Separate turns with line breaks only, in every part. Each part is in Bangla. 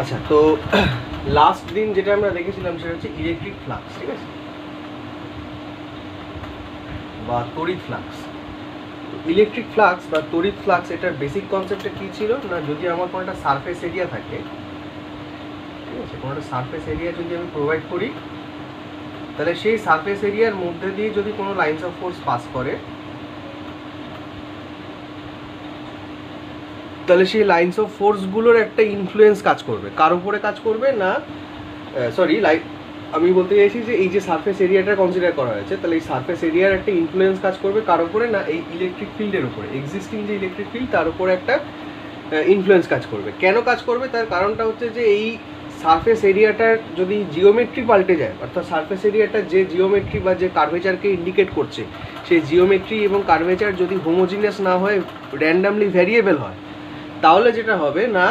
আচ্ছা, তো লাস্ট দিন যেটা আমরা দেখেছিলাম সেটা হচ্ছে ইলেকট্রিক ফ্লাক্স, ঠিক আছে, বা তড়িৎ ফ্লাক্স। ইলেকট্রিক ফ্লাক্স বা তড়িৎ ফ্লাক্স এটার বেসিক কনসেপ্টটা কী ছিল না, যদি আমার কোনো একটা সারফেস এরিয়া থাকে, ঠিক আছে, কোনো একটা সারফেস এরিয়া যদি আমি প্রোভাইড করি, তাহলে সেই সারফেস এরিয়ার মধ্যে দিয়ে যদি কোনো লাইনস অফ ফোর্স পাস করে, তাহলে সেই লাইনস অফ ফোর্সগুলোর একটা ইনফ্লুয়েন্স কাজ করবে। কার উপরে কাজ করবে না, সরি, আমি বলতে চাইছি যে এই যে সারফেস এরিয়াটা কনসিডার করা হয়েছে, তাহলে এই সারফেস এরিয়ার একটা ইনফ্লুয়েন্স কাজ করবে কার উপরে না, এই ইলেকট্রিক ফিল্ডের উপরে, এক্সিস্টিং যে ইলেকট্রিক ফিল্ড তার উপরে একটা ইনফ্লুয়েন্স কাজ করবে। কেন কাজ করবে, তার কারণটা হচ্ছে যে এই সারফেস এরিয়াটার যদি জিওমেট্রি পাল্টে যায়, অর্থাৎ সারফেস এরিয়াটা যে জিওমেট্রি বা যে কার্ভেচারকে ইন্ডিকেট করছে, সেই জিওমেট্রি এবং কার্ভেচার যদি হোমোজিনিয়াস না হয়, র্যান্ডামলি ভ্যারিয়েবল হয়, তাহলে যেটা হবে না,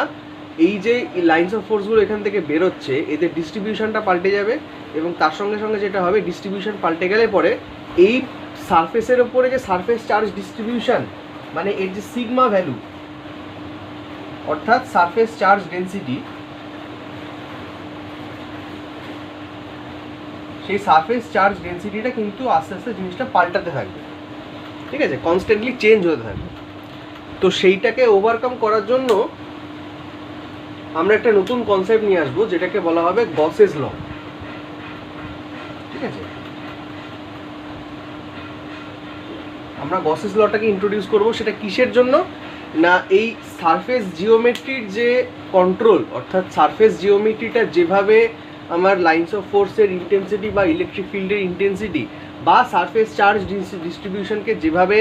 এই যে লাইনস অফ ফোর্সগুলো এখান থেকে বেরোচ্ছে, এদের ডিস্ট্রিবিউশনটা পাল্টে যাবে, এবং তার সঙ্গে সঙ্গে যেটা হবে, ডিস্ট্রিবিউশন পাল্টে গেলে পরে এই সারফেসের ওপরে যে সারফেস চার্জ ডিস্ট্রিবিউশন, মানে এর যে সিগমা ভ্যালু, অর্থাৎ সারফেস চার্জ ডেন্সিটি, সেই সারফেস চার্জ ডেন্সিটিটা কিন্তু আস্তে আস্তে জিনিসটা পাল্টাতে থাকবে, ঠিক আছে, কনস্ট্যান্টলি চেঞ্জ হতে থাকবে। তো সেইটাকে ওভারকাম করার জন্য আমরা একটা নতুন কনসেপ্ট নিয়ে আসবো, যেটাকে বলা হবে গসেস ল, ঠিক আছে। আমরা গসেস লটাকে ইন্ট্রোডিউস করব, সেটা কিসের জন্য না, এই সারফেস জিওমেট্রির যে কন্ট্রোল, অর্থাৎ সারফেস জিওমেট্রিটা যেভাবে আমার লাইনস অফ ফোর্সের ইন্টেন্সিটি বা ইলেকট্রিক ফিল্ডের ইন্টেন্সিটি বা সারফেস চার্জ ডিস্ট্রিবিউশনকে যেভাবে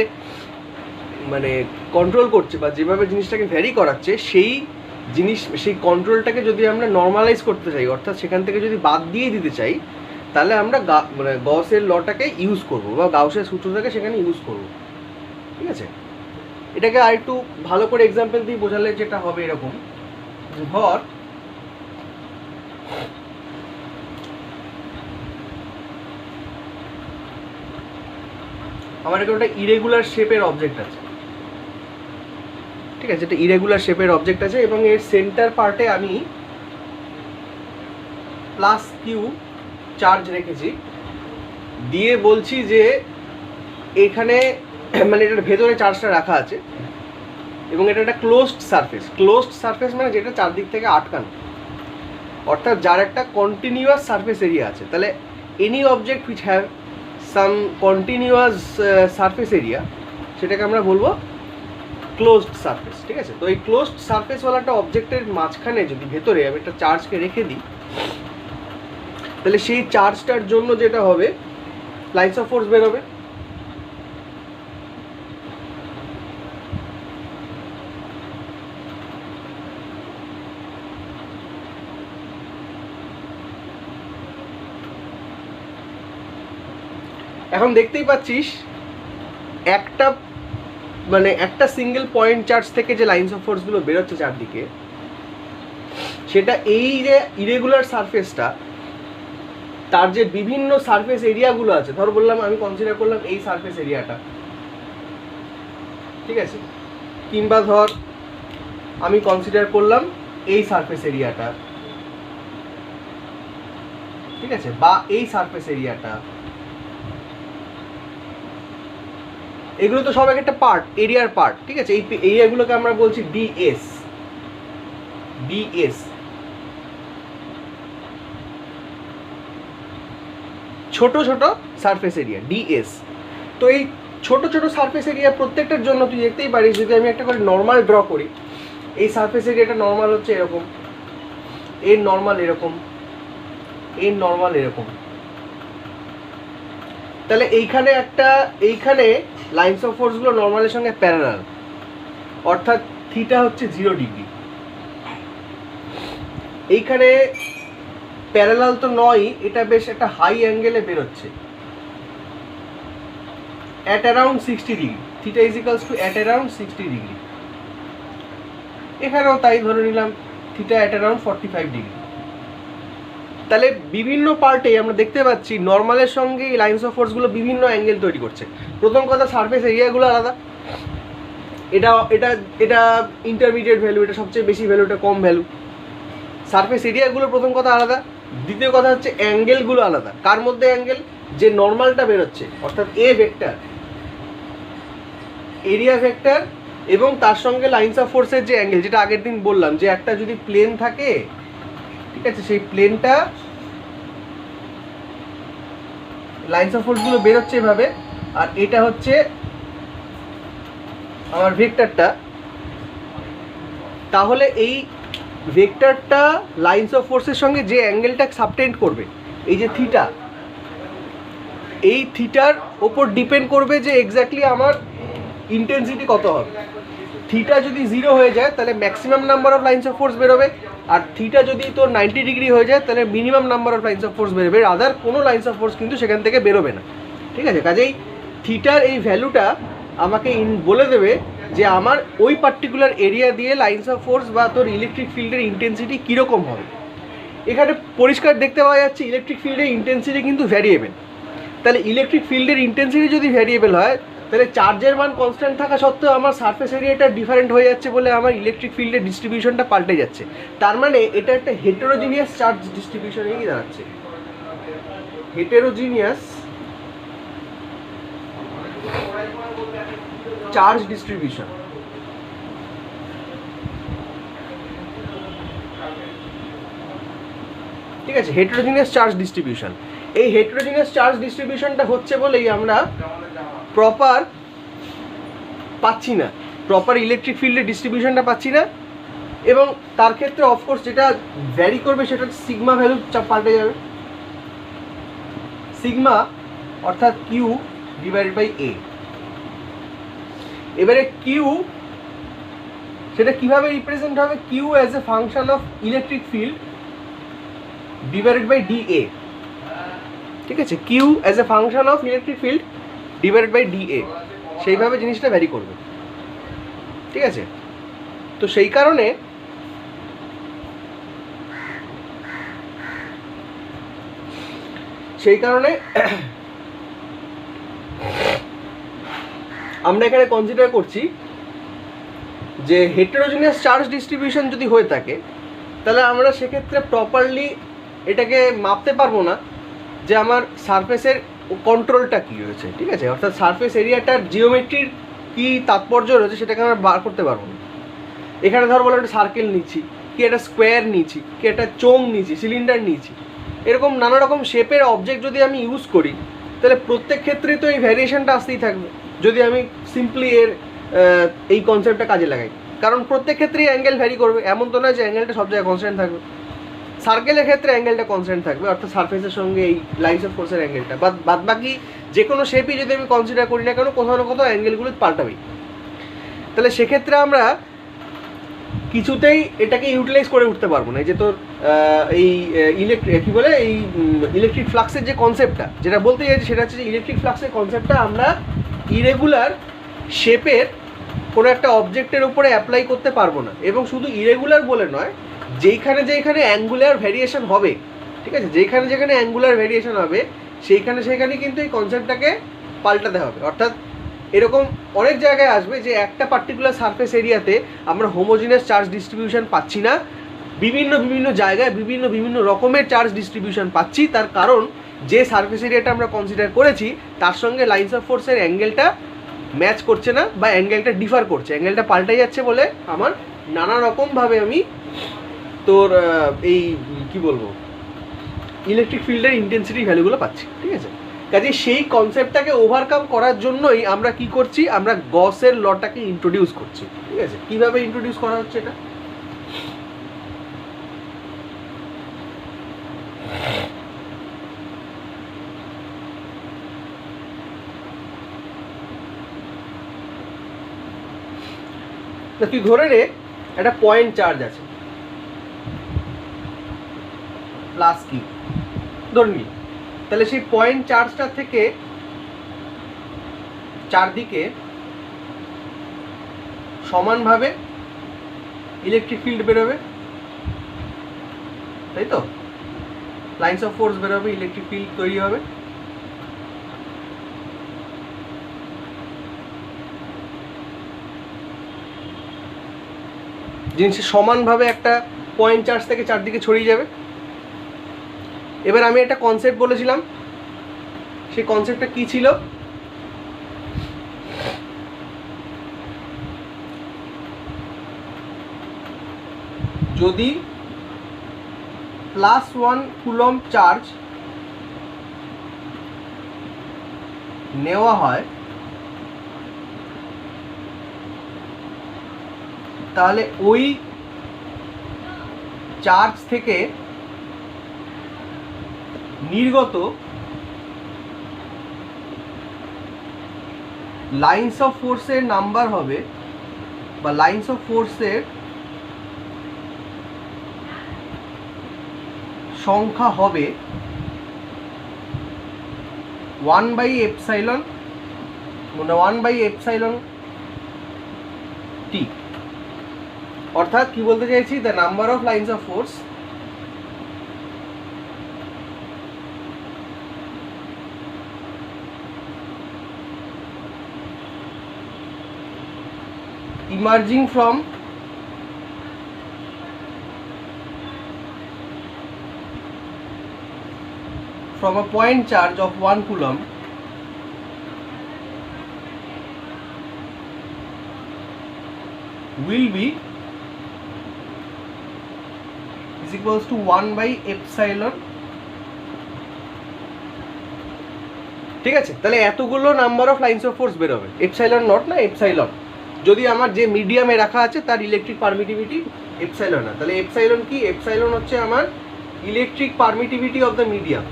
মানে কন্ট্রোল করছে বা যেভাবে জিনিসটাকে ভ্যারি করাচ্ছে, সেই কন্ট্রোলটাকে যদি আমরা নর্মালাইজ করতে চাই, অর্থাৎ সেখান থেকে যদি বাদ দিয়ে দিতে চাই, তাহলে আমরা মানে গসের লটাকে ইউজ করব বা গাউসের সূত্রটাকে সেখানে ইউজ করব, ঠিক আছে। এটাকে আর একটু ভালো করে এক্সাম্পল দিয়ে বোঝালে যেটা হবে এরকম, ধর আমার এখানে একটা ইরেগুলার শেপের অবজেক্ট আছে, ঠিক আছে, এটা ইরেগুলার শেপের অবজেক্ট আছে, এবং এর সেন্টার পার্টে আমি প্লাস কিউ চার্জ রেখেছি, দিয়ে বলছি যে এখানে মানে এটার ভেতরে চার্জটা রাখা আছে, এবং এটা একটা ক্লোজড সারফেস মানে যেটা চারদিক থেকে আটকানো, অর্থাৎ যার একটা কন্টিনিউয়াস সারফেস এরিয়া আছে। তাহলে any object which have some continuous surface area, সেটাকে আমরা বলবো ক্লোজড সারফেস, ঠিক আছে। তো এই ক্লোজড সারফেসওয়ালাটা অবজেক্টের মাঝখানে যদি ভেতরে আমি একটা চার্জকে রেখে দিই, তাহলে সেই চার্জটার জন্য যেটা হবে, লাইনস অফ ফোর্স বেরোবে। এখন দেখতেই পাচ্ছিস একটা সিঙ্গেল পয়েন্ট চার্জ থেকে যে লাইনস অফ ফোর্সগুলো বেরোচ্ছে চারদিকে, সেটা এই যে ইরেগুলার সারফেসটা, তার যে বিভিন্ন সারফেস এরিয়াগুলো আছে, ধর বললাম আমি কনসিডার করলাম এই সারফেস এরিয়াটা, ঠিক আছে, কিংবা ধর আমি কনসিডার করলাম এই সারফেস এরিয়াটা, ঠিক আছে, বা এই সারফেস এরিয়াটা, এগুলো তো সব একটা পার্ট, এরিয়ার পার্ট, ঠিক আছে। এই এরিয়াগুলোকে আমরা বলছি ডিএস, ছোট ছোট সারফেস এরিয়া, ডিএস। তো এই ছোট ছোট সারফেস এরিয়া প্রত্যেকটার জন্য তুই দেখতেই পারিস, যদি আমি একটা করে নর্মাল ড্র করি, এই সারফেস এরিয়াটা নর্মাল হচ্ছে এরকম, এর নর্মাল এরকম, এর নর্মাল এরকম। তাহলে এইখানে লাইনস অফ ফোর্সগুলো নর্মালের সঙ্গে প্যারালাল, অর্থাৎ থিটা হচ্ছে 0 ডিগ্রি। এইখানে প্যারালাল তো নয়, এটা বেশ একটা হাই অ্যাঙ্গেলে বেরোচ্ছে, at around 60 degree, theta is equals two at around 60 degree. এখানেও তাই ধরে নিলাম, থিটা অ্যাট অ্যারাউন্ড 45 ডিগ্রি। তাহলে বিভিন্ন পার্টে আমরা দেখতে পাচ্ছি নর্মালের সঙ্গে এই লাইনস অফ ফোর্সগুলো বিভিন্ন অ্যাঙ্গেল তৈরি করছে। প্রথম কথা, সারফেস এরিয়াগুলো আলাদা, এটা এটা এটা ইন্টারমিডিয়েট ভ্যালু, এটা সবচেয়ে বেশি ভ্যালু, এটা কম ভ্যালু। সারফেস এরিয়াগুলো প্রথম কথা আলাদা, দ্বিতীয় কথা হচ্ছে অ্যাঙ্গেলগুলো আলাদা। কার মধ্যে অ্যাঙ্গেল? যে নর্মালটা বেরোচ্ছে অর্থাৎ এ ভেক্টর, এরিয়া ভেক্টর এবং তার সঙ্গে লাইন্স অফ ফোর্সের যে অ্যাঙ্গেল, যেটা আগের দিন বললাম যে একটা যদি প্লেন থাকে, ঠিক আছে, সেই প্লেনটা লাইন্স অফ ফোর্সগুলো বেরোচ্ছে এভাবে, আর এটা হচ্ছে আমার ভেক্টরটা। তাহলে এই ভেক্টরটা লাইন্স অফ ফোর্সের সঙ্গে যে অ্যাঙ্গেলটা সাবটেন্ড করবে, এই যে থিটা, এই থিটার ওপর ডিপেন্ড করবে যে এক্স্যাক্টলি আমার ইন্টেন্সিটি কত হবে। থিটা যদি 0 হয়ে যায় তাহলে maximum number of lines of force বেরোবে, আর থিটা যদি তোর 90 ডিগ্রি হয়ে যায় তাহলে minimum number of lines of force বেরোবে, আদার কোনো লাইন্স অফ ফোর্স কিন্তু সেখান থেকে বেরোবে না। ঠিক আছে, কাজেই থিটার এই ভ্যালুটা আমাকে বলে দেবে যে আমার ওই পার্টিকুলার এরিয়া দিয়ে লাইন্স অফ ফোর্স বা তোর ইলেকট্রিক ফিল্ডের ইন্টেন্সিটি কীরকম হবে। এখানে পরিষ্কার দেখতে পাওয়া যাচ্ছে ইলেকট্রিক ফিল্ডের ইন্টেন্সিটি কিন্তু ভ্যারিয়েবল। তাহলে ইলেকট্রিক ফিল্ডের ইন্টেন্সিটি যদি ভ্যারিয়েবল হয় তাহলে চার্জের মান কনস্ট্যান্ট থাকা সত্ত্বেও আমার সারফেস এরিয়াটা ডিফারেন্ট হয়ে যাচ্ছে বলে আমার ইলেকট্রিক ফিল্ডের ডিস্ট্রিবিউশনটা পাল্টে যাচ্ছে। তার মানে এটা একটা হেটেরোজিনিয়াস চার্জ ডিস্ট্রিবিউশনেই দাঁড়াচ্ছে, হেটেরোজিনিয়াস চার্জ ডিস্ট্রিবিউশন। ঠিক আছে, হেটেরোজিনিয়াস চার্জ ডিস্ট্রিবিউশন। এই হেটেরোজিনিয়াস চার্জ ডিস্ট্রিবিউশনটা হচ্ছে বলেই আমরা প্রপার পাচ্ছি না, প্রপার ইলেকট্রিক ফিল্ডের ডিস্ট্রিবিউশনটা পাচ্ছি না, এবং তার ক্ষেত্রে অফকোর্স যেটা ভ্যারি করবে সেটা সিগমা ভ্যালু পাল্টে যাবে, সিগমা অর্থাৎ কিউ ডিভাইডেড বাই এ। এবারে কিউ সেটা কিভাবে রিপ্রেজেন্ট হবে? Q as a function of electric field divided by d A. ঠিক আছে, q as a function of electric field divided by d A, সেইভাবে জিনিসটা ভ্যারি করবে। ঠিক আছে, তো সেই কারণে আমরা এখানে কনসিডার করছি যে হেটেরোজিনিয়াস চার্জ ডিস্ট্রিবিউশন যদি হয়ে থাকে তাহলে আমরা সেক্ষেত্রে প্রপারলি এটাকে মাপতে পারবো না যে আমার সারফেসের কন্ট্রোলটা কী রয়েছে। ঠিক আছে, অর্থাৎ সারফেস এরিয়াটার জিওমেট্রির কী তাৎপর্য রয়েছে সেটাকে আমরা বার করতে পারবো না। এখানে ধর বলো একটা সার্কেল নিচ্ছি, কি একটা স্কোয়ার নিচ্ছি, কি একটা চোঙ নিচ্ছি, সিলিন্ডার নিচ্ছি, এরকম নানা রকম শেপের অবজেক্ট যদি আমি ইউজ করি তাহলে প্রত্যেক ক্ষেত্রেই তো এই ভ্যারিয়েশনটা আসতেই থাকবে যদি আমি সিম্পলি এর এই কনসেপ্টটা কাজে লাগাই। কারণ প্রত্যেক ক্ষেত্রেই অ্যাঙ্গেল ভ্যারি করবে, এমন তো নয় যে অ্যাঙ্গেলটা সব জায়গায় কনস্ট্যান্ট থাকবে। সার্কেলের ক্ষেত্রে অ্যাঙ্গেলটা কনস্ট্যান্ট থাকবে, অর্থাৎ সারফেসের সঙ্গে এই লাইন্স অফ ফোর্সের অ্যাঙ্গেলটা, বাদ বাকি যে কোনো শেপই যদি আমি কনসিডার করি না কেন কোথাও না কোথাও অ্যাঙ্গেলগুলো পাল্টাবেই। তাহলে সেক্ষেত্রে আমরা কিছুতেই এটাকে ইউটিলাইজ করে উঠতে পারবো না। এই যে তোর এই কী বলে এই ইলেকট্রিক ফ্লাক্সের যে কনসেপ্টটা, যেটা বলতে চাইছি সেটা হচ্ছে যে ইলেকট্রিক ফ্লাক্সের কনসেপ্টটা আমরা ইরেগুলার শেপের কোনো একটা অবজেক্টের উপরে অ্যাপ্লাই করতে পারবো না। এবং শুধু ইরেগুলার বলে নয়, যেইখানে অ্যাঙ্গুলার ভ্যারিয়েশন হবে, ঠিক আছে, যেখানে অ্যাঙ্গুলার ভ্যারিয়েশন হবে সেইখানে কিন্তু এই কনসেপ্টটাকে পাল্টাতে হবে। অর্থাৎ এরকম অনেক জায়গায় আসবে যে একটা পার্টিকুলার সারফেস এরিয়াতে আমরা হোমোজিনিয়াস চার্জ ডিস্ট্রিবিউশন পাচ্ছি না, বিভিন্ন জায়গায় বিভিন্ন রকমের চার্জ ডিস্ট্রিবিউশন পাচ্ছি। তার কারণ যে সারফেস এরিয়াটা আমরা কনসিডার করেছি তার সঙ্গে লাইন্স অফ ফোর্সের অ্যাঙ্গেলটা ম্যাচ করছে না বা অ্যাঙ্গেলটা ডিফার করছে, অ্যাঙ্গেলটা পাল্টে যাচ্ছে বলে আমার নানা রকমভাবে আমি তোর এই কি বলবো ইলেকট্রিক ফিল্ডের ইন্টেন্সিটি ভ্যালুগুলো পাচ্ছি। ঠিক আছে, কাজে সেই কনসেপ্টটাকে ওভারকাম করার জন্যই আমরা কি করছি, আমরা গসের লটাকে ইন্ট্রোডিউস করছি। ঠিক আছে, কিভাবে ইন্ট্রোডিউস করা হচ্ছে এটা? তুই ধরে নে একটা পয়েন্ট চার্জ আছে প্লাস কিউ ধরে নি, তাহলে সেই পয়েন্ট চার্জটা থেকে চারদিকে সমানভাবে ইলেকট্রিক ফিল্ড বেরোবে, তাই তো? লাইন্স অফ ফোর্স বেরোবে, ইলেকট্রিক ফিল্ড তৈরি হবে। জিনিসটা সমানভাবে একটা পয়েন্ট চার্জ থেকে চারদিকে ছড়িয়ে যাবে। এবার আমি একটা কনসেপ্ট বলেছিলাম, সেই কনসেপ্টটা কি ছিল? যদি +1 কুলম্ব চার্জ নেওয়া হয় তাহলে ওই চার্জ থেকে নির্গত লাইন্স অফ ফোর্সের নাম্বার হবে, বা লাইন্স অফ ফোর্সের সংখ্যা হবে 1/ε, মানে 1/ε t। অর্থাৎ কি বলতে চাইছি, the number of lines of force emerging from a point charge of 1 coulomb will be is equals to 1/ε। ঠিক আছে, তাহলে এতগুলো number of lines of force বেরোবে, এপসাইলন নট না এপসাইলন। যদি আমার যে মিডিয়ামে রাখা আছে তার ইলেকট্রিক পারমিটিভিটি এপসাইলন না, তাহলে এপসাইলন কি? এপসাইলন হচ্ছে আমার electric permittivity of the medium.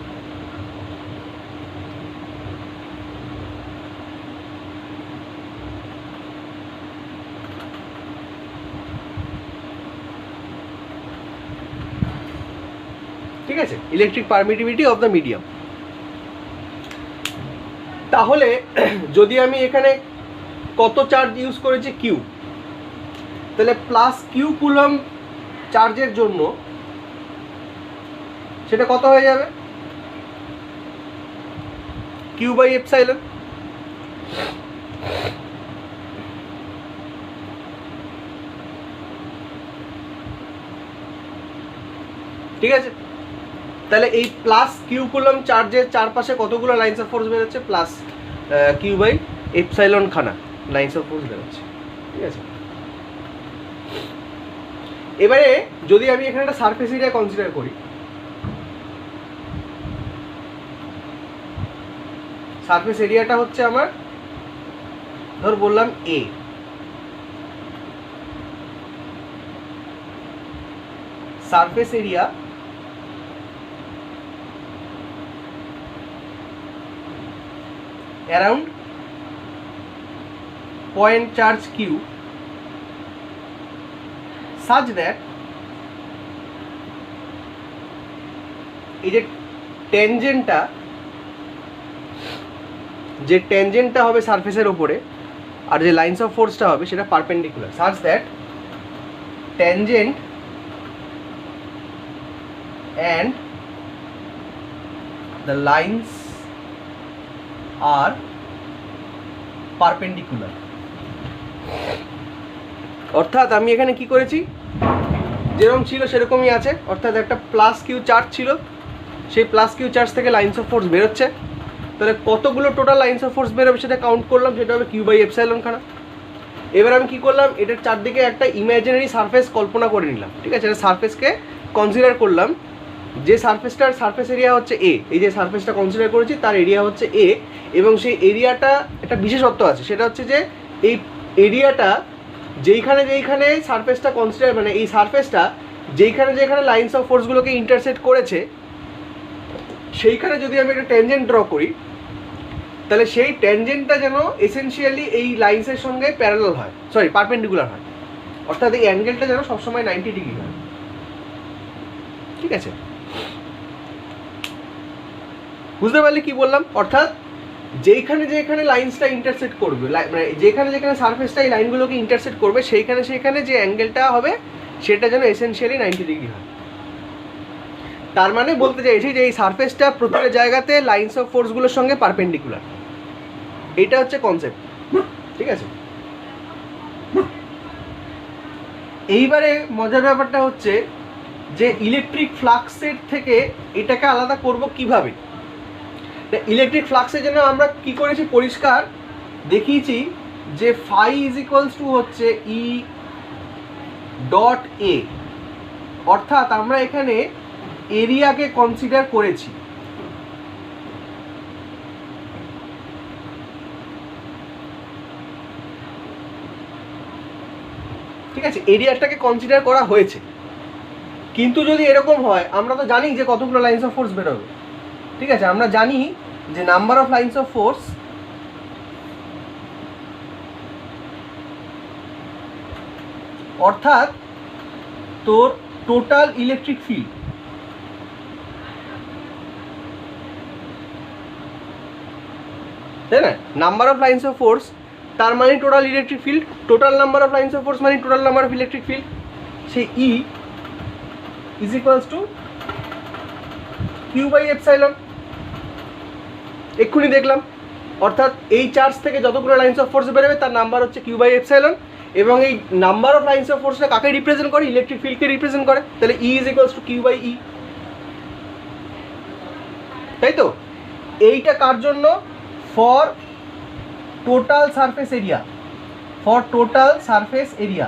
ঠিক আছে, electric permittivity of the medium. তাহলে যদি আমি এখানে কত চার্জ ইউজ করেছি? কিউ। তাহলে +q কুলম্ব চার্জের জন্য সেটা কত হয়ে যাবে? q/ε। ঠিক আছে, তাহলে এই +q কুলম্ব চার্জের চারপাশে কতগুলো লাইন্স অফ ফোর্স বেরোচ্ছে? +q/ε খানা লাইন্স অফ ফোর্স বেরোচ্ছে। ঠিক আছে, এবারে যদি আমি এখানে একটা সারফেস এরিয়া কনসিডার করি, সারফেস এরিয়াটা হচ্ছে আমার, ধর বললাম A, surface area around point charge q such that এই যে ট্যানজেন্টটা হবে সারফেসের উপরে, আর যে লাইন্স অফ ফোর্সটা হবে সেটা perpendicular, such that tangent and the lines are perpendicular। অর্থাৎ আমি এখানে কি করেছি, যেরকম ছিল সেরকমই আছে, অর্থাৎ একটা +q চার্জ ছিল, সেই +q চার্জ থেকে লাইন্স অফ ফোর্স বেরোচ্ছে। তাহলে কতগুলো টোটাল লাইন্স অফ ফোর্স বেরোবে সেটা কাউন্ট করলাম, সেটা হবে q/ε খানা। এবার আমি কি করলাম, এটার চারদিকে একটা ইমাজিনারি সারফেস কল্পনা করে নিলাম। ঠিক আছে, এটা সারফেসকে কনসিডার করলাম, যে সারফেসটার সারফেস এরিয়া হচ্ছে এ, এই যে সারফেসটা কনসিডার করেছি তার এরিয়া হচ্ছে এ, এবং সেই এরিয়াটা একটা বিশেষত্ব আছে, সেটা হচ্ছে যে এই এরিয়াটা যেইখানে সারফেসটা কনসিডার, মানে এই সারফেসটা যেইখানে লাইন্স অফ ফোর্সগুলোকে ইন্টারসেক্ট করেছে, সেইখানে যদি আমি একটা ট্যানজেন্ট ড্র করি, তাহলে সেই ট্যানজেন্টটা যেন এসেনশিয়ালি এই লাইন্সের সঙ্গে প্যারালাল হয়, সরি পারপেন্ডিকুলার হয়, অর্থাৎ এই অ্যাঙ্গেলটা যেন সবসময় 90 ডিগ্রি হয়। ঠিক আছে, বুঝতে পারলে কি বললাম? অর্থাৎ যেখানে লাইন্সটা ইন্টারসেক্ট করবে, মানে যেখানে সারফেসটা এই লাইনগুলোকে ইন্টারসেক্ট করবে, সেইখানে যে অ্যাঙ্গেলটা হবে সেটা যেন এসেনশিয়ালি 90 ডিগ্রি হয়। তার মানে বলতে চাইছি যে এই সারফেসটা প্রতিটা জায়গাতে লাইন্স অফ ফোর্সগুলোর সঙ্গে পারপেন্ডিকুলার, এটা হচ্ছে কনসেপ্ট। ঠিক আছে, এইবারে মজার ব্যাপারটা হচ্ছে যে ইলেকট্রিক ফ্লাক্সের থেকে এটাকে আলাদা করব কিভাবে। ইলেকট্রিক ফ্লাক্সের জন্য আমরা কি করেছি পরিষ্কার দেখিয়েছি যে ফাই ইজ ইকুয়ালস টু হচ্ছে ই ডট এ, অর্থাৎ আমরা এখানে এরিয়াকে কনসিডার করেছি। ঠিক আছে, এরিয়াটাকে কনসিডার করা হয়েছে। কিন্তু যদি এরকম হয়, আমরা তো জানি যে কতগুলো লাইন্স অফ ফোর্স বেরোবে। ঠিক আছে, আমরা জানি যে number of lines of force অর্থাৎ তোর টোটাল ইলেকট্রিক ফিল্ড, তাই না? Number of lines of force তার মানে total electric field, total number of lines of force মানে total number of electric field. সেই E is equals to Q by epsilon. এক্ষুনি দেখলাম, অর্থাৎ এই চার্জ থেকে যতগুলো লাইন্স অফ ফোর্স বেরোবে তার নাম্বার হচ্ছে কিউ বাই এপসাইলন, এবং এই নাম্বার অফ লাইন্স অফ ফোর্সটা কাকে রিপ্রেজেন্ট করে? ইলেকট্রিক ফিল্ডকে রিপ্রেজেন্ট করে। তাহলে E is equals to Q by E, তাই তো? এইটা কার জন্য? For total surface area, for total surface area.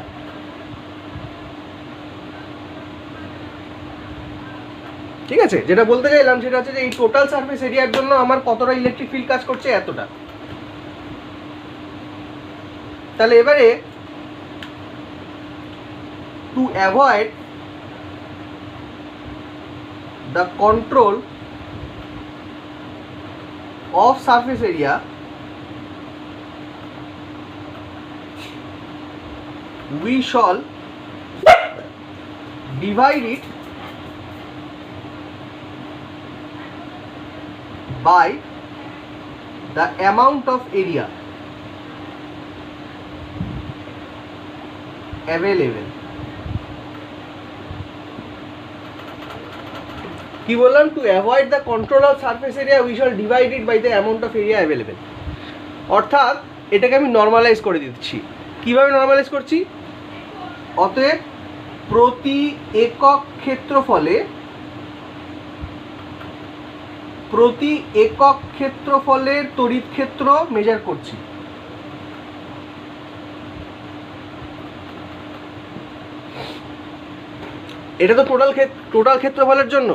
ঠিক আছে, যেটা বলতে চাইলাম সেটা হচ্ছে যে এই টোটাল সারফেস এরিয়ার জন্য আমার কতটা ইলেকট্রিক ফিল্ড কাজ করছে, এতটা। তাহলে এবারে two avoid the control of surface area, we shall divide it by the amount of area available. কি বললাম? To avoid the control of surface area we shall divide it by the amount of area available. অর্থাৎ এটাকে আমি নর্মালাইজ করে দিচ্ছি। কিভাবে নর্মালাইজ করছি? অতএব প্রতি একক ক্ষেত্রফলের তড়িৎ ক্ষেত্র মেজার করছি। এটা তো টোটাল ক্ষেত্রফলের জন্য,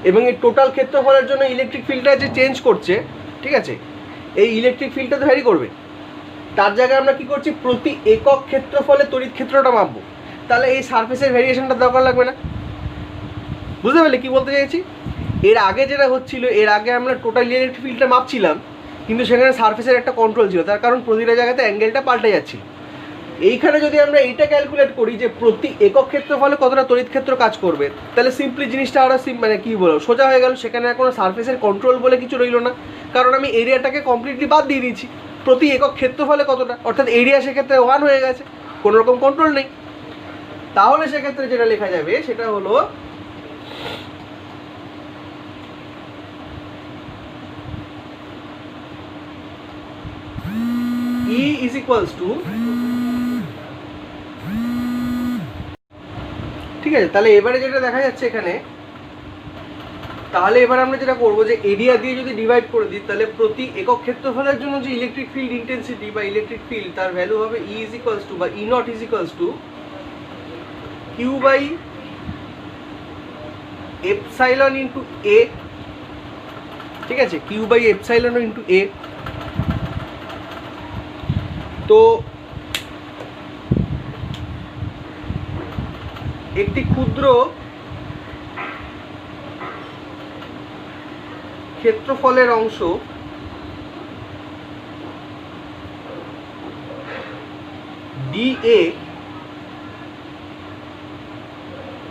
এবং এই টোটাল ক্ষেত্রফলের জন্য ইলেকট্রিক ফিল্ডটা যে চেঞ্জ করছে, ঠিক আছে, এই ইলেকট্রিক ফিল্ডটা তো ভ্যারি করবে। তার জায়গায় আমরা কি করছি? প্রতি একক ক্ষেত্রফলে তড়িৎ ক্ষেত্রটা মাপবো। তাহলে এই সারফেসের ভ্যারিয়েশনটা দরকার লাগবে না। বুঝতে পারলে কি বলতে চাইছি? এর আগে যেটা হচ্ছিল, এর আগে আমরা টোটাল ইলেকট্রিক ফিল্ডটা মাপছিলাম, কিন্তু সেখানে সারফেসের একটা কন্ট্রোল ছিল, তার কারণ প্রতিটা জায়গাতে অ্যাঙ্গেলটা পাল্টে যাচ্ছিল। এইখানে যদি আমরা এইটা ক্যালকুলেট করি যে প্রতি একক ক্ষেত্রফলে কতটা তড়িৎ ক্ষেত্র কাজ করবে, তাহলে সিম্পলি জিনিসটা আরও মানে কী বলবো, সোজা হয়ে গেল। সেখানে আর কোনো সারফেসের কন্ট্রোল বলে কিছু রইল না, কারণ আমি এরিয়াটাকে কমপ্লিটলি বাদ দিয়ে দিয়েছি। প্রতি একক ক্ষেত্রফলে কতটা, অর্থাৎ এরিয়া সেক্ষেত্রে 1 হয়ে গেছে, কোনো রকম কন্ট্রোল নেই। তাহলে সেক্ষেত্রে যেটা লেখা যাবে সেটা হলো E is equals to, ঠিক আছে। তাহলে এবারে যেটা দেখা যাচ্ছে এখানে, তাহলে এবার আমরা যেটা করবো যে এরিয়া দিয়ে যদি ডিভাইড করে দিই, তাহলে প্রতি একক ক্ষেত্রফলের জন্য যে ইলেকট্রিক ফিল্ড ইন্টেন্সিটি বা ইলেকট্রিক ফিল্ড, তার ভ্যালু হবে E is equals to বা E naught is equals to Q by epsilon into A। ঠিক আছে, Q by epsilon into A। তো একটি ক্ষুদ্র ক্ষেত্রফলের অংশ DA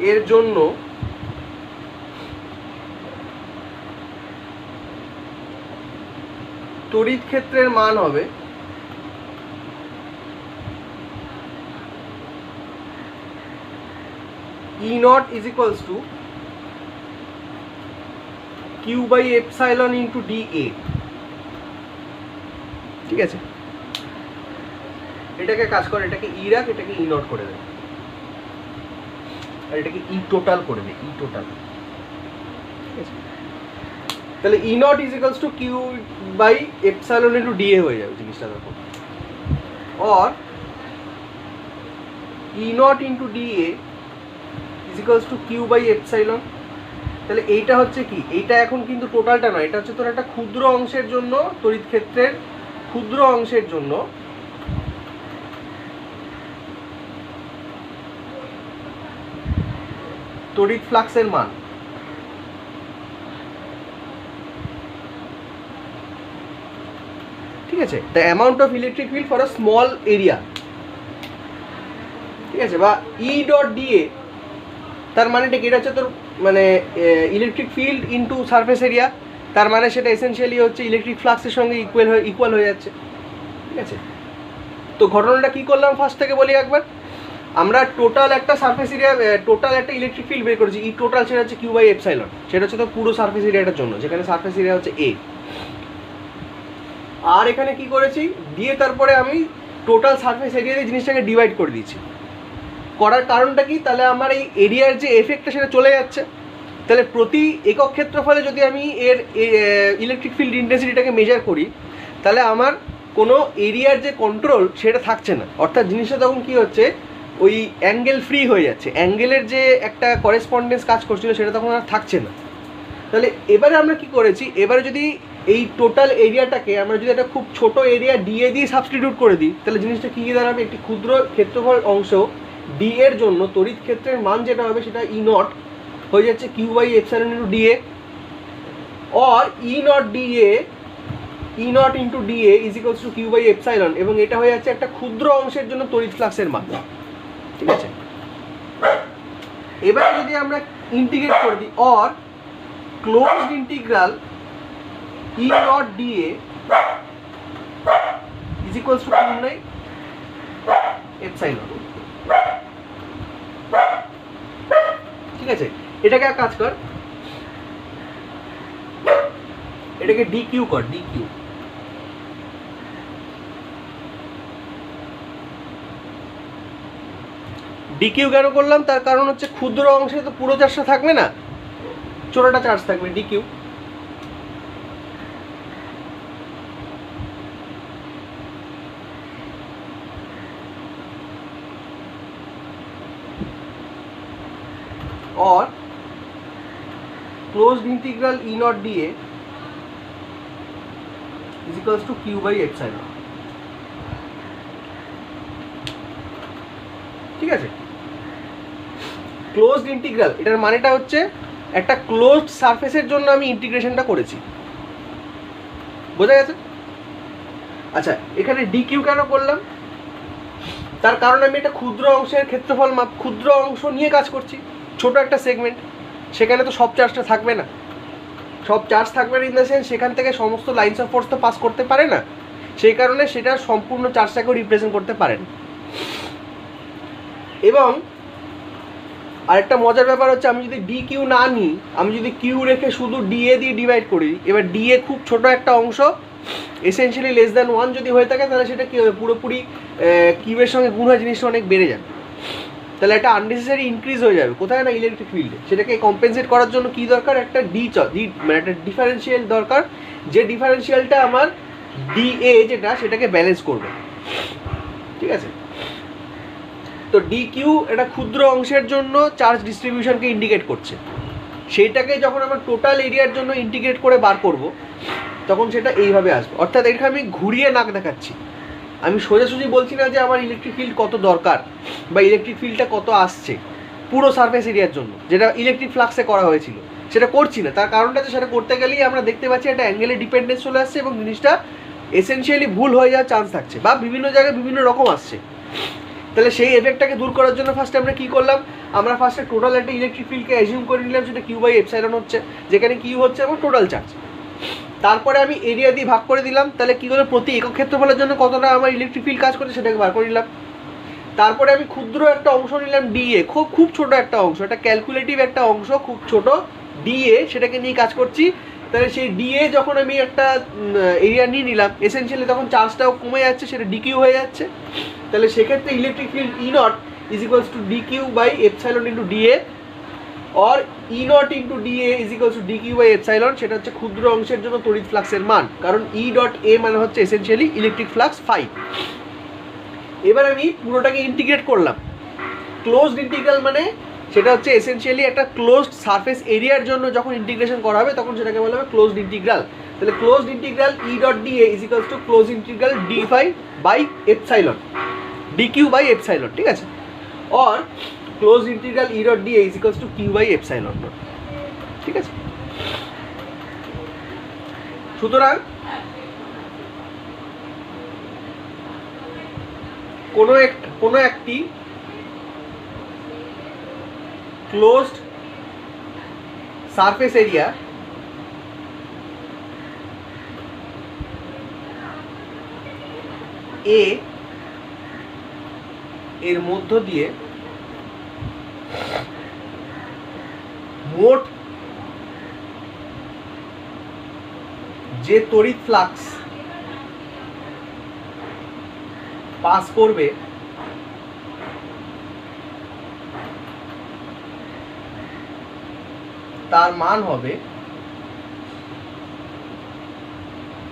এর জন্য তড়িৎ ক্ষেত্রের মান হবে E naught is equals to Q by epsilon into dA। ঠিক আছে, এটাকে কাজ করে, এটাকে E রাখ, এটাকে E naught করে দেয়। আর এটাকে ই টোটাল করে দিই, ই টোটাল। তাহলে E not is equals to Q by epsilon into DA হয়ে যাবে জিনিসটা তখন, or E not into DA is equals to Q by epsilon. তাহলে এইটা হচ্ছে কি, এইটা এখন কিন্তু টোটালটা নয়, এটা হচ্ছে তোর একটা ক্ষুদ্র অংশের জন্য তড়িৎ ক্ষেত্রের ক্ষুদ্র অংশের জন্য তড়িৎ ফ্লাক্সের মান। ঠিক আছে, the amount of electric field for a small area. ঠিক আছে, বা ই ডট ডিএ তার মানেটা কি, এটা হচ্ছে তোর মানে electric field into surface area, তার মানে সেটা এসেনশিয়ালি হচ্ছে ইলেকট্রিক ফ্লাক্সের সঙ্গে ইকুয়াল হয়ে যাচ্ছে। ঠিক আছে, তো ঘটনাটা কি করলাম ফার্স্ট থেকে বলি একবার। আমরা টোটাল একটা সারফেস এরিয়া, টোটাল একটা ইলেকট্রিক ফিল্ড বের করেছি, ই টোটাল সেটা হচ্ছে কিউ বাই এপসাইলন, সেটা হচ্ছে তো পুরো সারফেস এরিয়াটার জন্য, যেখানে সারফেস এরিয়া হচ্ছে এ। আর এখানে কি করেছি, দিয়ে তারপরে আমি টোটাল সারফেস এরিয়াতে জিনিসটাকে ডিভাইড করে দিয়েছি। করার কারণটা কি, তাহলে আমার এই এরিয়ার যে এফেক্টটা সেটা চলে যাচ্ছে। তাহলে প্রতি একক ক্ষেত্রফলে যদি আমি এর ইলেকট্রিক ফিল্ড ইন্টেন্সিটিটাকে মেজার করি, তাহলে আমার কোনো এরিয়ার যে কন্ট্রোল সেটা থাকছে না। অর্থাৎ জিনিসটা তখন কি হচ্ছে, ওই অ্যাঙ্গেল ফ্রি হয়ে যাচ্ছে, অ্যাঙ্গেলের যে একটা করেসপন্ডেন্স কাজ করছিল সেটা তখন আর থাকছে না। তাহলে এবারে আমরা কি করেছি, এবারে যদি এই টোটাল এরিয়াটাকে আমরা যদি একটা খুব ছোট এরিয়া ডিএ দিয়ে সাবস্টিটিউট করে দিই, তাহলে জিনিসটা কী দাঁড়াবে, একটি ক্ষুদ্র ক্ষেত্রফল অংশ ডি এর জন্য তড়িৎ ক্ষেত্রের মান যেটা হবে সেটা ই নট হয়ে যাচ্ছে q by epsilon into dA, or E naught dA, E not into DA is equals to Q by epsilon, এবং এটা হয়ে যাচ্ছে একটা ক্ষুদ্র অংশের জন্য তড়িৎ ফ্লাক্সের মান। ঠিক আছে, এবার যদি আমরা ইন্টিগ্রেট করে দিই, or closed integral E naught dA is equals to Q by epsilon. ঠিক আছে, এটাকে এক কাজ কর, এটাকে ডি কিউ কর, ডি কিউ। ডি কিউ কেন করলাম, তার কারণ হচ্ছে ক্ষুদ্র অংশে তো পুরো চার্জটা থাকবে না, ছোটটা চার্জ থাকবে, ডি কিউ। और closed integral E naught dA is equals to Q by epsilon। ঠিক আছে, ক্লোজড ইন্টিগ্রাল এটার মানেটা হচ্ছে একটা ক্লোজড সারফেসের জন্য আমি ইন্টিগ্রেশনটা করেছি, বোঝা গেছে? আচ্ছা, এখানে ডি কিউ কেন করলাম, তার কারণ আমি একটা ক্ষুদ্র অংশের ক্ষেত্রফল ক্ষুদ্র অংশ নিয়ে কাজ করছি, ছোট একটা সেগমেন্ট, সেখানে তো সব চার্জটা থাকবে না, সব চার্জ থাকবে না ইন দ্য সেন্স সেখান থেকে সমস্ত লাইনস অফ ফোর্স তো পাস করতে পারে না, সেই কারণে সেটা সম্পূর্ণ চার্জটাকেও রিপ্রেজেন্ট করতে পারেন। এবং আরেকটা মজার ব্যাপার হচ্ছে, আমি যদি ডি কিউ না নিই, আমি যদি কিউ রেখে শুধু ডিএ দিয়ে ডিভাইড করি, এবার ডিএ খুব ছোট একটা অংশ, এসেনশিয়ালি লেস দ্যান 1 যদি হয়ে থাকে, তাহলে সেটা কী হবে, পুরোপুরি কিউবের সঙ্গে গুণ হয়ে জিনিসটা অনেক বেড়ে যাবে, তাহলে একটা আননেসেসারি ইনক্রিজ হয়ে যাবে কোথায় না, ইলেকট্রিক ফিল্ডে। সেটাকে কম্পেনসেট করার জন্য কী দরকার, একটা মানে একটা ডিফারেন্সিয়াল দরকার, যে ডিফারেন্সিয়ালটা আমার ডিএ যেটা সেটাকে ব্যালেন্স করবে। ঠিক আছে, তো ডি কিউ একটা ক্ষুদ্র অংশের জন্য চার্জ ডিস্ট্রিবিউশনকে ইন্ডিকেট করছে, সেইটাকে যখন আমরা টোটাল এরিয়ার জন্য ইন্টিগ্রেট করে বার করব, তখন সেটা এইভাবে আসবে। অর্থাৎ এখানে আমি ঘুরিয়ে নাক দেখাচ্ছি, আমি সোজাসুজি বলছি না যে আমার ইলেকট্রিক ফিল্ড কত দরকার বা ইলেকট্রিক ফিল্ডটা কত আসছে পুরো সারফেস এরিয়ার জন্য, যেটা ইলেকট্রিক ফ্লাক্সে করা হয়েছিল, সেটা করছি না। তার কারণটা যে সেটা করতে গেলেই আমরা দেখতে পাচ্ছি একটা অ্যাঙ্গেলের ডিপেন্ডেন্স চলে আসছে এবং জিনিসটা এসেনশিয়ালি ভুল হয়ে যাওয়ার চান্স থাকছে বা বিভিন্ন জায়গায় বিভিন্ন রকম আসছে। তাহলে সেই এফেক্টটাকে দূর করার জন্য ফার্স্টে আমরা কী করলাম, আমরা ফার্স্টে টোটাল একটা ইলেকট্রিক ফিল্ডকে অ্যাজিউম করে নিলাম সেটা কিউ বাই এপসাইলন হচ্ছে, যেখানে কিউ হচ্ছে আমার টোটাল চার্জ। তারপরে আমি এরিয়া দিয়ে ভাগ করে দিলাম, তাহলে কী হলো, প্রতি একক ক্ষেত্রফলের জন্য কতটা আমার ইলেকট্রিক ফিল্ড কাজ করছে সেটাকে বার করে নিলাম। তারপরে আমি ক্ষুদ্র একটা অংশ নিলাম ডিএ, খুব ছোট একটা অংশ, একটা ক্যালকুলেটিভ একটা অংশ, খুব ছোট ডিএ, সেটাকে নিয়ে কাজ করছি। তাহলে সেই ডিএ যখন আমি একটা এরিয়া নিয়ে নিলাম, এসেনশিয়ালি তখন চার্জটাও কমে যাচ্ছে, সেটা ডিকিউ হয়ে যাচ্ছে। তাহলে সেক্ষেত্রে electric field E not is equals to D Q by epsilon into dA, or E not into DA is equals to D Q by epsilon, সেটা হচ্ছে ক্ষুদ্র অংশের জন্য তড়িৎ ফ্লাক্সের মান, কারণ ই ডট এ মানে হচ্ছে এসেনশিয়ালি ইলেকট্রিক ফ্লাক্স ফাই। এবার আমি পুরোটাকে ইন্টিগ্রেট করলাম। ক্লোজড ইন্টিগ্রাল মানে সেটা হচ্ছে এসেনশিয়ালি একটা ক্লোজড সারফেস এরিয়ার জন্য যখন ইন্টিগ্রেশন করা হবে তখন সেটাকে বলা হবে ক্লোজড ইন্টিগ্রাল। তাহলে closed integral E dot DA is equals to close integral d phi by epsilon, d Q by epsilon, ঠিক আছে, or close integral E dot DA is equals to Q by epsilon, ঠিক আছে। সুতরাং কোনো একটি ক্লোজড সারফেস এরিয়া এ এর মধ্য দিয়ে মোট যে তড়িৎ ফ্লাক্স পাস করবে তার মান হবে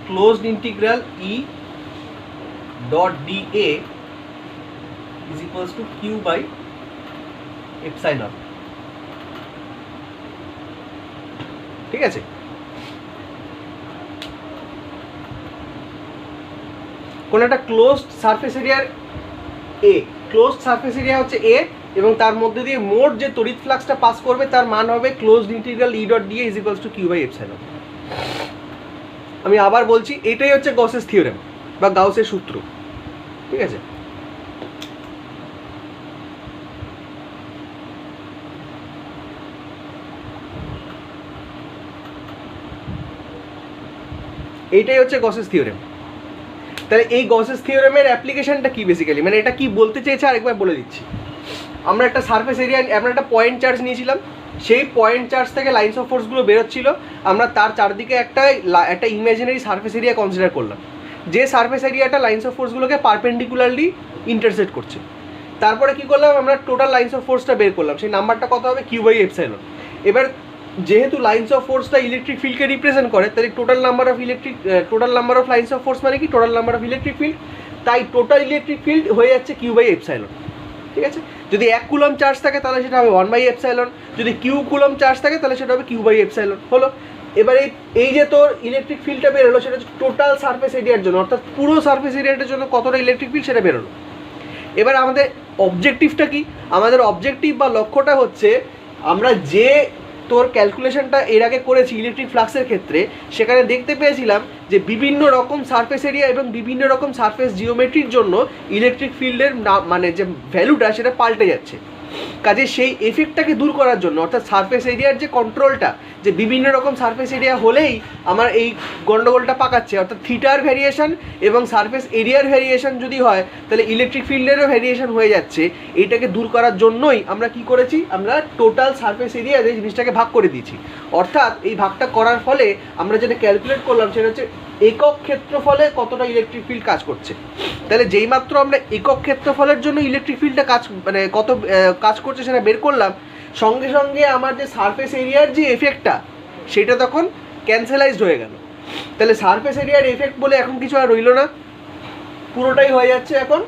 closed integral E dot d A is equals to Q by epsilon, ঠিক আছে। কোন একটা ক্লোজড সারফেস এরিয়ার এ, ক্লোজড সারফেস এরিয়া হচ্ছে এ, এবং তার মধ্যে দিয়ে মোট যে তড়িৎ ফ্লাক্সটা পাস করবে তার মান হবে closed integral E dot DA is equals to Q by epsilon. আমি আবার বলছি, এটাই হচ্ছে গসেস থিওরেম বা গাউসের সূত্র, ঠিক আছে। এইটাই হচ্ছে গসেস থিওরেম। তাহলে এই গসেস থিওরেমের অ্যাপ্লিকেশনটা কি বেসিক্যালি, মানে এটা কি বলতে চেয়েছে আরেকবার বলে দিচ্ছি। আমরা একটা সারফেস এরিয়া, আমরা একটা পয়েন্ট চার্জ নিয়েছিলাম, সেই পয়েন্ট চার্জ থেকে লাইন্স অফ ফোর্সগুলো বেরোচ্ছিল, আমরা তার চারদিকে একটা ইমাজিনারি সারফেস এরিয়া কনসিডার করলাম, যে সারফেস এরিয়াটা লাইন্স অফ ফোর্সগুলোকে পারপেন্ডিকুলারলি ইন্টারসেক্ট করছে। তারপরে কি করলাম, আমরা টোটাল লাইন্স অফ ফোর্সটা বের করলাম, সেই নাম্বারটা কত হবে, কিউ বাই এপসাইলন। এবার যেহেতু লাইন্স অফ ফোর্সটা ইলেকট্রিক ফিল্ডকে রিপ্রেজেন্ট করে, তাহলে total number of lines of force মানে কি, total number of electric field, তাই টোটাল ইলেকট্রিক ফিল্ড হয়ে যাচ্ছে কিউ বাই এপসাইলন, ঠিক আছে। যদি 1 কুলম চার্জ থাকে তাহলে সেটা হবে 1 বাই এপসাইলন, যদি কিউ কুলম চার্জ থাকে তাহলে সেটা হবে কিউ বাই এপসাইলন, হলো। এবার এই যে তোর ইলেকট্রিক ফিল্ডটা বেরোলো সেটা হচ্ছে টোটাল সারফেস এরিয়ার জন্য, অর্থাৎ পুরো সারফেস এরিয়াটার জন্য কতটা ইলেকট্রিক ফিল্ড সেটা বেরোলো। এবার আমাদের অবজেক্টিভটা কি, আমাদের অবজেক্টিভ বা লক্ষ্যটা হচ্ছে আমরা যে তোর ক্যালকুলেশনটা এর আগে করেছি ইলেকট্রিক ফ্লাক্সের ক্ষেত্রে, সেখানে দেখতে পেয়েছিলাম যে বিভিন্ন রকম সারফেস এরিয়া এবং বিভিন্ন রকম সারফেস জিওমেট্রির জন্য ইলেকট্রিক ফিল্ডের মানে যে ভ্যালুটা সেটা পাল্টে যাচ্ছে। কাজে সেই এফেক্টটাকে দূর করার জন্য, অর্থাৎ সারফেস এরিয়ার যে কন্ট্রোলটা, যে বিভিন্ন রকম সারফেস এরিয়া হলেই আমার এই গন্ডগোলটা পাকাচ্ছে, অর্থাৎ থিটার ভ্যারিয়েশন এবং সারফেস এরিয়ার ভ্যারিয়েশন যদি হয় তাহলে ইলেকট্রিক ফিল্ডেরও ভ্যারিয়েশন হয়ে যাচ্ছে। এইটাকে দূর করার জন্যই আমরা কি করেছি, আমরা টোটাল সারফেস এরিয়া যে জিনিসটাকে ভাগ করে দিয়েছি। অর্থাৎ এই ভাগটা করার ফলে আমরা যেটা ক্যালকুলেট করলাম সেটা হচ্ছে একক ক্ষেত্রফলে কতটা ইলেকট্রিক ফিল্ড কাজ করছে। তাহলে যেই মাত্র আমরা একক ক্ষেত্রফলের জন্য ইলেকট্রিক ফিল্ডটা কত কাজ করছে সেটা বের করলাম, সঙ্গে সঙ্গে আমার যে সারফেস এরিয়ার যে এফেক্টটা সেটা তখন ক্যান্সেলাইজড হয়ে গেল। তাহলে সারফেস এরিয়ার এফেক্ট বলে এখন কিছু আর রইল না, পুরোটাই হয়ে যাচ্ছে এখন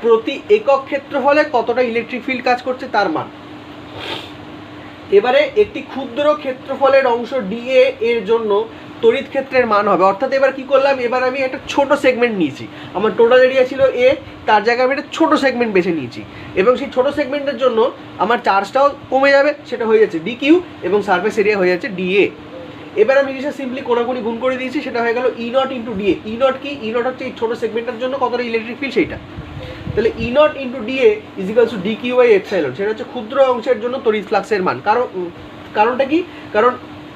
প্রতি একক ক্ষেত্রফলে কতটা ইলেকট্রিক ফিল্ড কাজ করছে তার মান। এবারে একটি ক্ষুদ্র ক্ষেত্রফলের অংশ ডিএ এর জন্য তড়িৎ ক্ষেত্রের মান হবে, অর্থাৎ এবার কি করলাম, এবার আমি একটা ছোট সেগমেন্ট নিয়েছি, আমার টোটাল এরিয়া ছিল এ, তার জায়গায় আমি একটা ছোট সেগমেন্ট বেছে নিয়েছি, এবং সেই ছোট সেগমেন্টের জন্য আমার চার্জটাও কমে যাবে, সেটা হয়ে যাচ্ছে ডি কিউ, এবং সারফেস এরিয়া হয়ে যাচ্ছে ডিএ। এবার আমি জিনিসটা সিম্পলি কোনাকুনি গুণ করে দিয়েছি, সেটা হয়ে গেল E not into DA. E nought কি, ই নট হচ্ছে এই ছোটো সেগমেন্টের জন্য কতটা ইলেকট্রিক ফিল্ড সেইটা। তাহলে E not into DA is equals to D Q by epsilon, সেটা হচ্ছে ক্ষুদ্র অংশের জন্য তড়িৎ ফ্লাক্সের মান। কারণটা কি, কারণ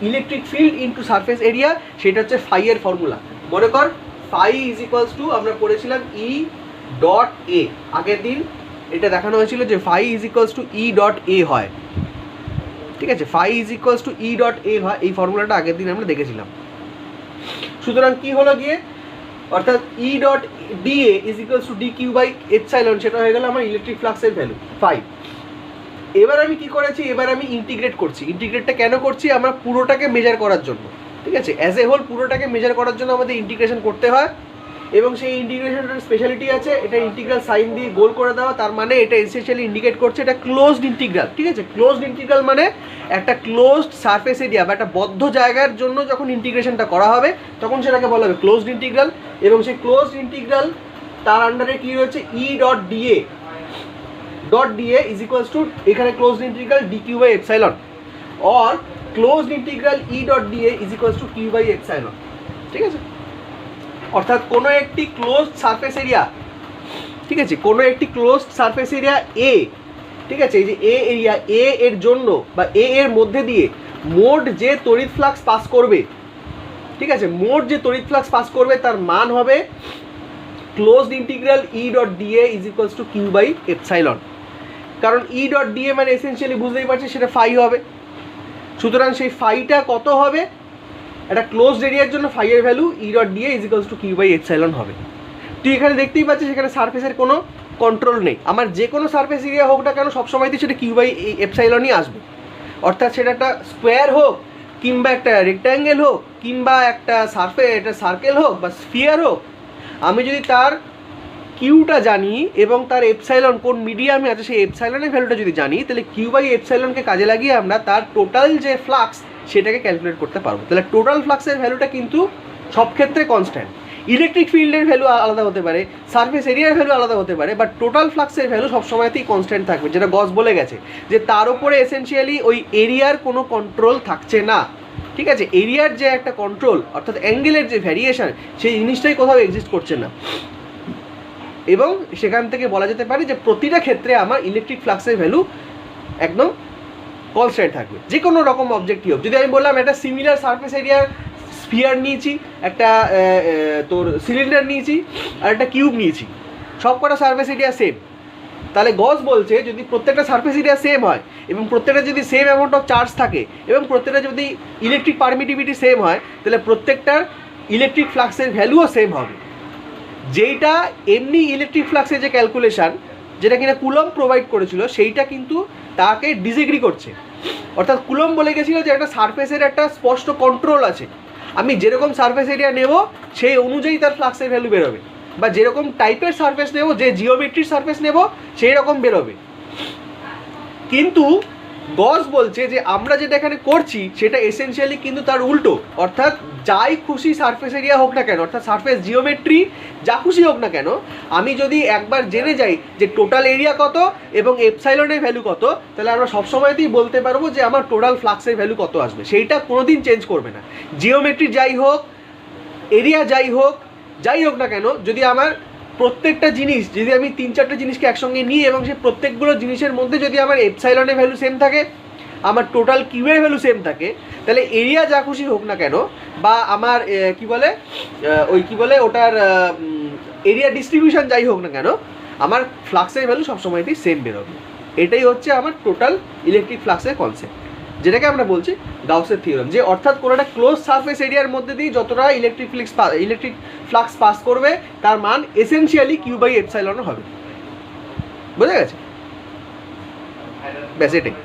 electric field into surface area সেটা হচ্ছে ফাই এর ফর্মুলা। মনে কর ফাই ইজ ইকুয়ালস টু, আমরা পড়েছিলাম ই ডট এ, আগের দিন এটা দেখানো হয়েছিল যে phi is equals to E dot A হয়, ঠিক আছে। Phi is equals to E dot A হয়, এই ফর্মুলাটা আগের দিন আমরা দেখেছিলাম। সুতরাং কি হলো গিয়ে, অর্থাৎ E dot DA is equals to D Q by epsilon, সেটা হয়ে গেল আমার ইলেকট্রিক ফ্লাক্সের ভ্যালু 5। এবার আমি কি করেছি, এবার আমি ইন্টিগ্রেট করছি। ইন্টিগ্রেটটা কেন করছি, আমরা পুরোটাকে মেজার করার জন্য, ঠিক আছে, অ্যাজ এ হোল পুরোটাকে মেজার করার জন্য আমাদের ইন্টিগ্রেশন করতে হয়। এবং সেই ইন্টিগ্রেশনটার স্পেশালিটি আছে, এটা ইন্টিগ্রাল সাইন দিয়ে গোল করে দেওয়া, তার মানে এটা এসেনশিয়ালি ইন্ডিকেট করছে এটা ক্লোজড ইন্টিগ্রাল, ঠিক আছে। ক্লোজড ইন্টিগ্রাল মানে একটা ক্লোজড সারফেস এরিয়া বা একটা বদ্ধ জায়গার জন্য যখন ইন্টিগ্রেশনটা করা হবে তখন সেটাকে বলা হবে ক্লোজড ইন্টিগ্রাল। এবং সেই ক্লোজড ইন্টিগ্রাল তার আন্ডারে কি রয়েছে, E dot DA is equals to এখানে closed integral D Q by epsilon, or closed integral E dot DA is equals to Q by epsilon, ঠিক আছে। অর্থাৎ কোনো একটি ক্লোজড সারফেস এরিয়া, ঠিক আছে, কোনো একটি ক্লোজড সারফেস এরিয়া এ, ঠিক আছে, এই যে এ এরিয়া এ এর জন্য বা এ এর মধ্যে দিয়ে মোট যে তড়িৎ ফ্লাক্স পাস করবে, ঠিক আছে, মোট যে তড়িৎ ফ্লাক্স পাস করবে তার মান হবে closed integral E dot DA is equals to Q by epsilon. কারণ ই ডট ডিএ মানে এসেনশিয়ালি বুঝতেই পারছি সেটা ফাই হবে। সুতরাং সেই ফাইটা কত হবে, একটা ক্লোজড এরিয়ার জন্য ফাই এর value E dot DA is equals to Q by epsilon হবে। তুই এখানে দেখতেই পাচ্ছিস সেখানে সারফেসের কোনো কন্ট্রোল নেই। আমার যে কোনো সারফেস এরিয়া হোক না কেন সবসময়তেই সেটা কিউ বাই এপসাইলনই আসবে। অর্থাৎ সেটা একটা স্কোয়ার হোক কিংবা একটা রেক্ট্যাঙ্গেল হোক কিংবা একটা সার্কেল হোক বা স্ফিয়ার হোক, আমি যদি তার কিউটা জানি এবং তার এপসাইলন কোন মিডিয়ামে আছে সেই এপসাইলনের ভ্যালুটা যদি জানি, তাহলে কিউ বাই এপসাইলনকে কাজে লাগিয়ে আমরা তার টোটাল যে ফ্লাক্স সেটাকে ক্যালকুলেট করতে পারবো। তাহলে টোটাল ফ্লাক্সের ভ্যালুটা কিন্তু সব ক্ষেত্রে কনস্ট্যান্ট। ইলেকট্রিক ফিল্ডের ভ্যালু আলাদা হতে পারে, সারফেস এরিয়ার ভ্যালু আলাদা হতে পারে, বাট টোটাল ফ্লাক্সের ভ্যালু সবসময়তেই কনস্ট্যান্ট থাকবে, যেটা গস বলে গেছে যে তার উপরে এসেনশিয়ালি ওই এরিয়ার কোনো কন্ট্রোল থাকছে না, ঠিক আছে। এরিয়ার যে একটা কন্ট্রোল অর্থাৎ অ্যাঙ্গেলের যে ভ্যারিয়েশন সেই জিনিসটাই কোথাও এক্সিস্ট করছে না। এবং সেখান থেকে বলা যেতে পারে যে প্রতিটা ক্ষেত্রে আমার ইলেকট্রিক ফ্লাক্সের ভ্যালু একদম কনস্ট্যান্ট থাকবে, যে কোনো রকম অবজেক্টই হোক। যদি আমি বললাম একটা সিমিলার সারফেস এরিয়ার স্ফিয়ার নিয়েছি, একটা তোর সিলিন্ডার নিয়েছি আর একটা কিউব নিয়েছি, সব কটা সারফেস এরিয়া সেম, তাহলে গস বলছে যদি প্রত্যেকটা সারফেস এরিয়া সেম হয় এবং প্রত্যেকটা যদি সেম অ্যামাউন্ট অফ চার্জ থাকে এবং প্রত্যেকটা যদি ইলেকট্রিক পারমিটিভিটি সেম হয়, তাহলে প্রত্যেকটার ইলেকট্রিক ফ্লাক্সের ভ্যালুও সেম হবে। যেইটা এমনি ইলেকট্রিক ফ্লাক্সের যে ক্যালকুলেশন যেটা কিনা কুলম্ব প্রোভাইড করেছিল সেইটা কিন্তু তাকে ডিসএগ্রি করছে। অর্থাৎ কুলম্ব বলে গেছিলো যে একটা সারফেসের একটা স্পষ্ট কন্ট্রোল আছে, আমি যেরকম সারফেস এরিয়া নেব সেই অনুযায়ী তার ফ্লাক্সের ভ্যালু বেরোবে, বা যেরকম টাইপের সারফেস নেব, যে জিওমেট্রির সারফেস নেব সেই রকম বেরোবে। কিন্তু গস বলছে যে আমরা যেটা এখানে করছি সেটা এসেনশিয়ালি কিন্তু তার উল্টো। অর্থাৎ যাই খুশি সারফেস এরিয়া হোক না কেন, অর্থাৎ সারফেস জিওমেট্রি যা খুশি হোক না কেন, আমি যদি একবার জেনে যাই যে টোটাল এরিয়া কত এবং এপসাইলনের ভ্যালু কত, তাহলে আমরা সবসময়তেই বলতে পারবো যে আমার টোটাল ফ্লাক্সের ভ্যালু কত আসবে। সেইটা কোনোদিন চেঞ্জ করবে না। জিওমেট্রি যাই হোক, এরিয়া যাই হোক না কেন, যদি আমার প্রত্যেকটা জিনিস, যদি আমি 3-4টে জিনিসকে একসঙ্গে নিই এবং সেই প্রত্যেকগুলো জিনিসের মধ্যে যদি আমার এপসাইলনের ভ্যালু সেম থাকে, আমার টোটাল কিউয়ের ভ্যালু সেম থাকে, তাহলে এরিয়া যা খুশি হোক না কেন বা আমার ওটার এরিয়া ডিস্ট্রিবিউশন যাই হোক না কেন, আমার ফ্লাক্সের ভ্যালু সবসময়তেই সেম বেরোবে। এটাই হচ্ছে আমার টোটাল ইলেকট্রিক ফ্লাক্সের কনসেপ্ট, যেটাকে আমরা বলছি গাউসের থিওরেম। যে অর্থাৎ কোনো একটা ক্লোজ সারফেস এরিয়ার মধ্যে দিয়ে যতটা ইলেকট্রিক ফ্লাক্স পাস করবে তার মান এসেনশিয়ালি কিউ বাই এপসাইলন হবে। বোঝা গেছে? ব্যাস এটাই।